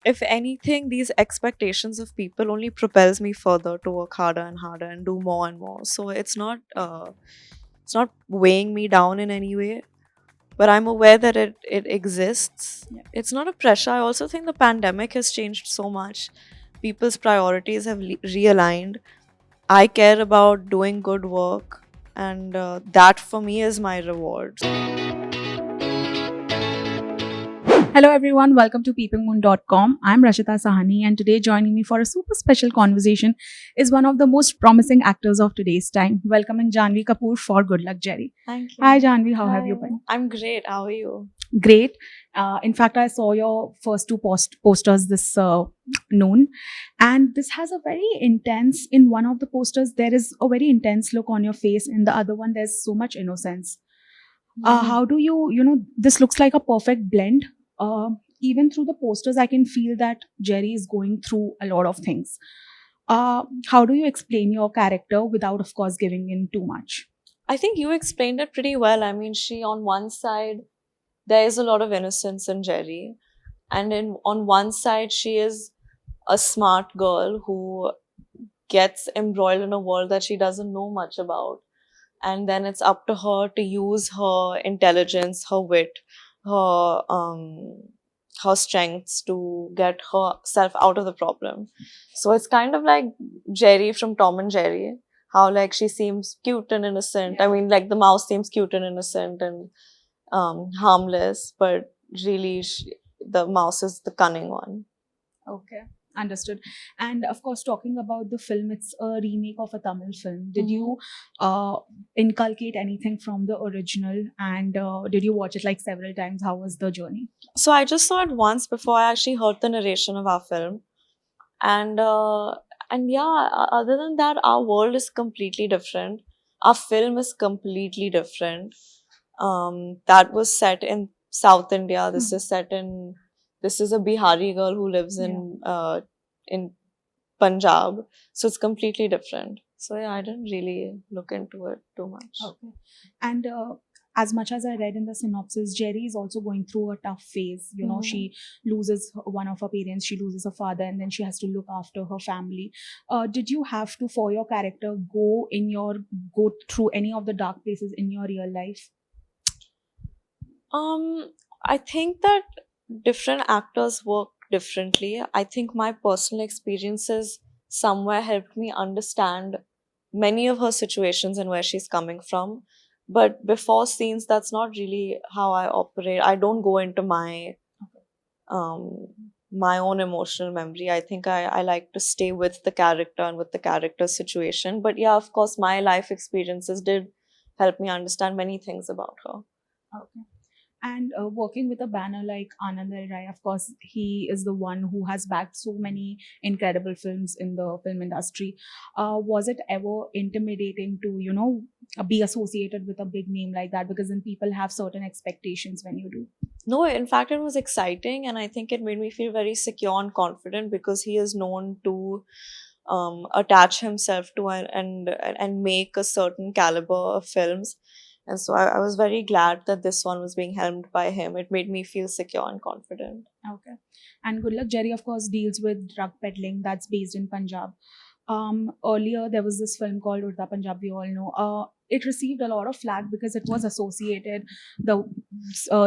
if anything, these expectations of people only propels me further to work harder and harder and do more and more. So it's not weighing me down in any way, but I'm aware that it exists. Yeah. It's not a pressure. I also think the pandemic has changed so much. People's priorities have realigned. I care about doing good work, and that for me is my reward. Hello everyone, welcome to PeepingMoon.com. I'm Rashita Sahni, and today joining me for a super special conversation is one of the most promising actors of today's time. Welcoming Janhvi Kapoor for Good Luck Jerry. Thank you. Hi Janhvi, how have you Hi. been? I'm great. How are you? Great. In fact, I saw your first two posters this noon, and this has a very intense. In one of the posters, there is a very intense look on your face. In the other one, there's so much innocence. How do this looks like a perfect blend. Even through the posters, I can feel that Jerry is going through a lot of things. How do you explain your character without, of course, giving in too much? I think you explained it pretty well. I mean, she on one side, there is a lot of innocence in Jerry, and on one side, she is a smart girl who gets embroiled in a world that she doesn't know much about. And then it's up to her to use her intelligence, her wit, her her strengths to get herself out of the problem. So it's kind of like Jerry from Tom and Jerry, how like she seems cute and innocent. I mean, like the mouse seems cute and innocent and harmless, but really the mouse is the cunning one. Okay, understood. And of course, talking about the film, it's a remake of a Tamil film. Did you inculcate anything from the original? And did you watch it like several times? How was the journey? So I just saw it once before I actually heard the narration of our film, and yeah, other than that, our world is completely different. Our film is completely different. That was set in South India. This is set in. This is a Bihari girl who lives in Punjab, so it's completely different. So yeah, I didn't really look into it too much. Okay. And as much as I read in the synopsis, Jerry is also going through a tough phase. You know, she loses one of her parents, she loses her father, and then she has to look after her family. Did you have to, for your character, go through any of the dark places in your real life? I think that different actors work differently. I think my personal experiences somewhere helped me understand many of her situations and where she's coming from. But before scenes, that's not really how I operate. I don't go into um my own emotional memory. I think I like to stay with the character and with the character's situation. But yeah, of course, my life experiences did help me understand many things about her. Okay. And working with a banner like Aanand L Rai, of course, he is the one who has backed so many incredible films in the film industry. Was it ever intimidating to, be associated with a big name like that? Because then people have certain expectations when you do. No, in fact, it was exciting, and I think it made me feel very secure and confident because he is known to attach himself to and make a certain caliber of films. And so I was very glad that this one was being helmed by him. It made me feel secure and confident. Okay. And Good Luck Jerry, of course, deals with drug peddling that's based in Punjab. Earlier, there was this film called Urda Punjab, we all know. It received a lot of flack because it was associated, the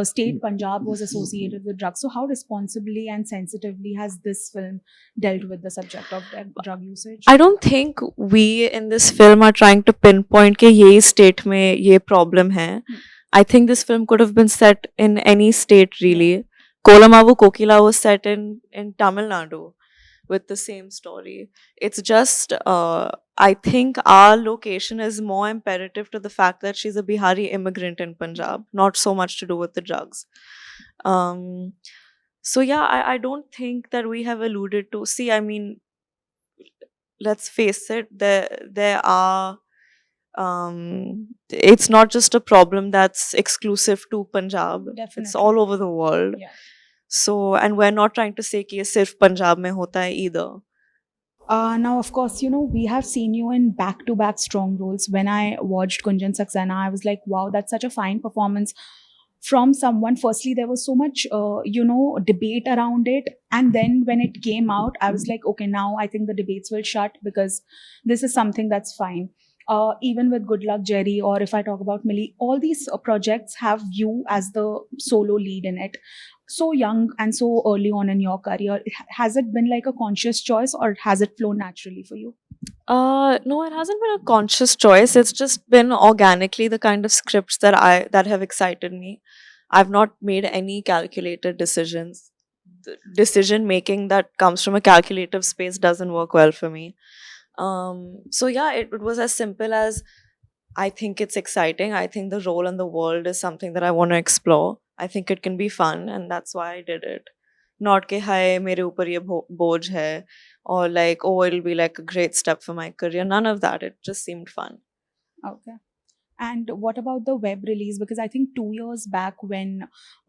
state Punjab was associated with drugs. So, how responsibly and sensitively has this film dealt with the subject of drug usage? I don't think we in this film are trying to pinpoint कि ये state में ये problem है. I think this film could have been set in any state really. Kolamavu Kokila was set in Tamil Nadu with the same story. It's just I think our location is more imperative to the fact that she's a Bihari immigrant in Punjab, not so much to do with the drugs. So yeah, I don't think that we have alluded to. See, I mean, let's face it, there are it's not just a problem that's exclusive to Punjab. Definitely. It's all over the world. Yeah. So, and we're not trying to say कि ये सिर्फ पंजाब में होता है either. Now, of course, we have seen you in back-to-back strong roles. When I watched Kunjan Saxena, I was like, wow, that's such a fine performance from someone. Firstly, there was so much debate around it, and then when it came out, I was like, okay, now I think the debates will shut, because this is something that's fine. Even with Good Luck Jerry, or if I talk about Millie, all these projects have you as the solo lead in it. So young and so early on in your career, has it been like a conscious choice, or has it flown naturally for you? No, it hasn't been a conscious choice. It's just been organically the kind of scripts that have excited me. I've not made any calculated decisions. The decision making that comes from a calculative space doesn't work well for me. So yeah, it was as simple as, I think it's exciting. I think the role in the world is something that I want to explore. I think it can be fun, and that's why I did it. Not ke hai mere upar ye boj hai, or like, oh, it'll be like a great step for my career. None of that. It just seemed fun. Okay. And what about the web release? Because I think 2 years back, when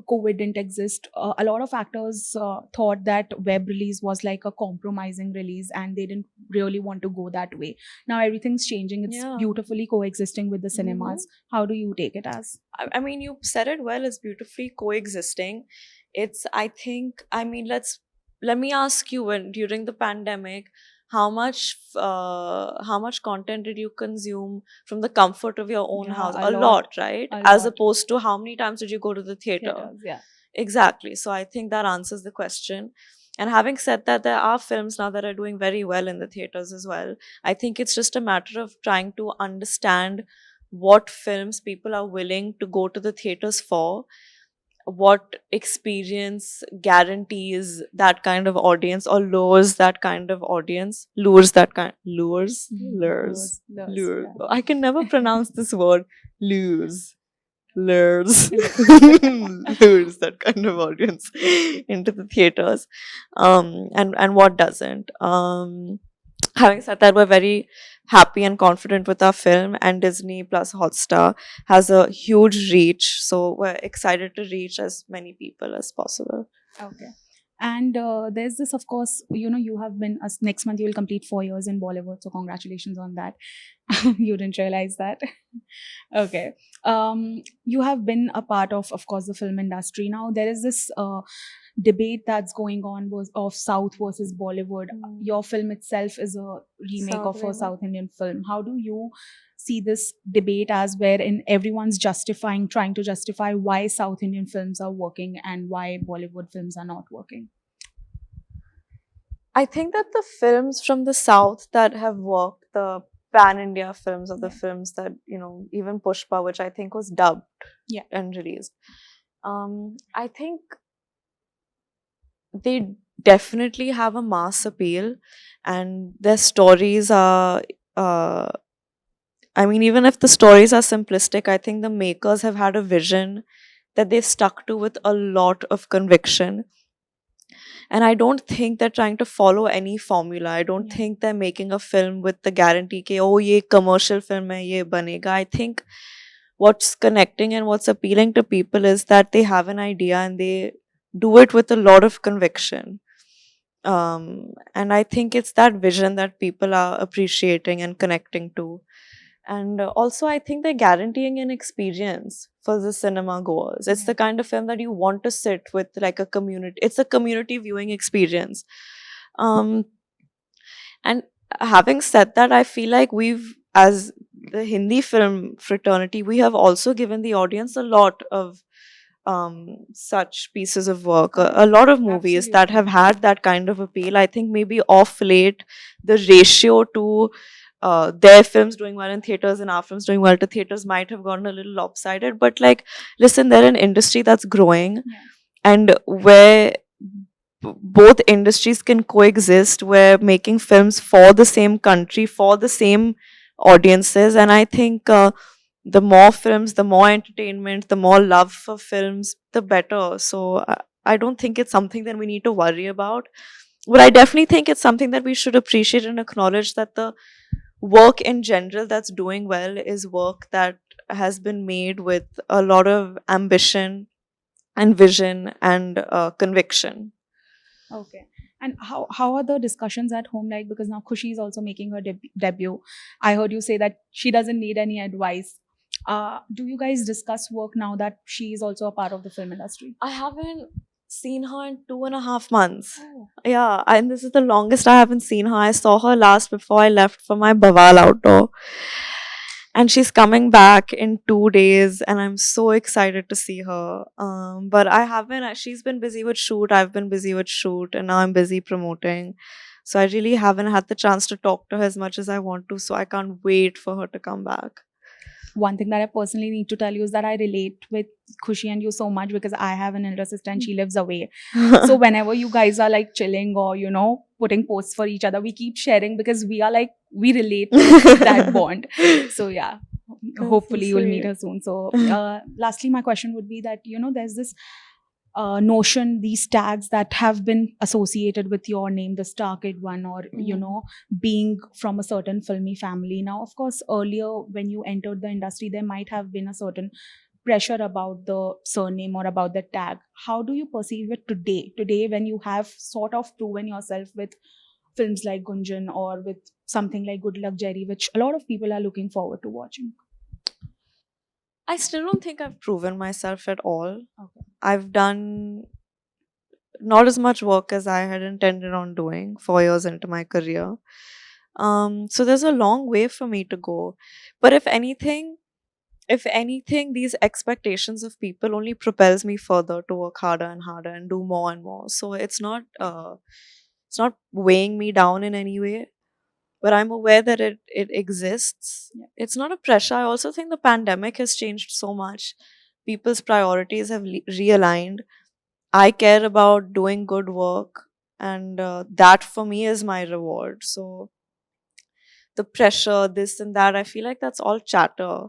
COVID didn't exist, a lot of actors thought that web release was like a compromising release, and they didn't really want to go that way. Now everything's changing. It's Yeah. beautifully coexisting with the cinemas. How do you take it as? I mean, you said it well. It's beautifully coexisting. I think, I mean, let me ask you, when during the pandemic, how much content did you consume from the comfort of your own Yeah, house? a A lot. lot, right? A As lot. opposed to how many times did you go to the theater? Theaters, yeah. Exactly. So I think that answers the question. And having said that, there are films now that are doing very well in the theaters as well. I think it's just a matter of trying to understand what films people are willing to go to the theaters for, what experience guarantees that kind of audience, or lures Lures, lures. yeah. I can never pronounce this word. Lures. Lures. Lures that kind of audience into the theaters. And what doesn't. Having said that, we're very happy and confident with our film, and Disney plus Hotstar has a huge reach, so we're excited to reach as many people as possible. Okay. And there's this, of course, you have been, next month you will complete 4 years in Bollywood. So congratulations on that. You didn't realize that. Okay. You have been a part of course, the film industry. Now there is this debate that's going on of South versus Bollywood. Your film itself is a remake South of a remake. South Indian film. How do you see this debate, as wherein everyone's trying to justify why South Indian films are working and why Bollywood films are not working? I think that the films from the South that have worked, the pan India films, or the films that, even Pushpa, which I think was dubbed and released, I think they definitely have a mass appeal, and their stories are, I mean, even if the stories are simplistic, I think the makers have had a vision that they've stuck to with a lot of conviction. And I don't think they're trying to follow any formula. I don't think they're making a film with the guarantee that, oh, ye commercial film hai, ye banega. I think what's connecting and what's appealing to people is that they have an idea and they do it with a lot of conviction. And I think it's that vision that people are appreciating and connecting to. And also, I think they're guaranteeing an experience for the cinema goers. It's the kind of film that you want to sit with, like a community. It's a community viewing experience. And having said that, I feel like as the Hindi film fraternity, we have also given the audience a lot of such pieces of work, a lot of movies that have had that kind of appeal. I think maybe off late, the ratio to their films doing well in theaters and our films doing well to theaters might have gotten a little lopsided. But like, listen, they're an industry that's growing, and where both industries can coexist. We're making films for the same country, for the same audiences, and I think the more films, the more entertainment, the more love for films, the better. So I don't think it's something that we need to worry about. But I definitely think it's something that we should appreciate and acknowledge, that the work in general that's doing well is work that has been made with a lot of ambition and vision and conviction. Okay. And how are the discussions at home like? Because now Khushi is also making her debut. I heard you say that she doesn't need any advice. Do you guys discuss work now that she is also a part of the film industry? I haven't seen her in 2.5 months. Oh. Yeah, and this is the longest I haven't seen her. I saw her last before I left for my Bawal outdoor. And she's coming back in 2 days, and I'm so excited to see her. But I haven't, she's been busy with shoot, I've been busy with shoot, and now I'm busy promoting. So I really haven't had the chance to talk to her as much as I want to. So I can't wait for her to come back. One thing that I personally need to tell you is that I relate with Khushi and you so much because I have an elder sister and she lives away. So whenever you guys are like chilling or, you know, putting posts for each other, we keep sharing because we are like, we relate to that bond. So yeah, hopefully you'll meet her soon. So lastly, my question would be that, you know, there's this notion, these tags that have been associated with your name, the star kid one, or you know, being from a certain filmy family. Now, of course, earlier when you entered the industry, there might have been a certain pressure about the surname or about the tag. How do you perceive it today? Today, when you have sort of proven yourself with films like Gunjan or with something like Good Luck Jerry, which a lot of people are looking forward to watching. I still don't think I've proven myself at all. Okay. I've done not as much work as I had intended on doing 4 years into my career. So there's a long way for me to go. But if anything, these expectations of people only propels me further to work harder and harder and do more and more. So it's not weighing me down in any way. But I'm aware that it exists. Yeah. It's not a pressure. I also think the pandemic has changed so much. People's priorities have realigned. I care about doing good work, and that for me is my reward. So the pressure, this and that, I feel like that's all chatter.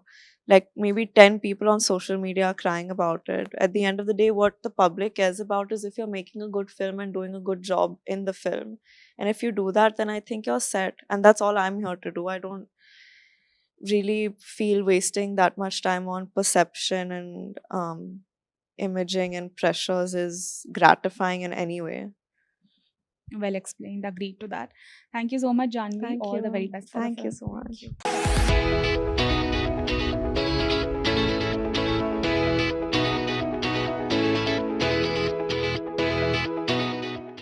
Like maybe 10 people on social media are crying about it. At the end of the day, what the public cares about is if you're making a good film and doing a good job in the film. And if you do that, then I think you're set. And that's all I'm here to do. I don't really feel wasting that much time on perception and imaging and pressures is gratifying in any way. Well explained. Agreed to that. Thank you so much, Janhvi. Thank All the you. very best for the Thank you film. so much. Thank you.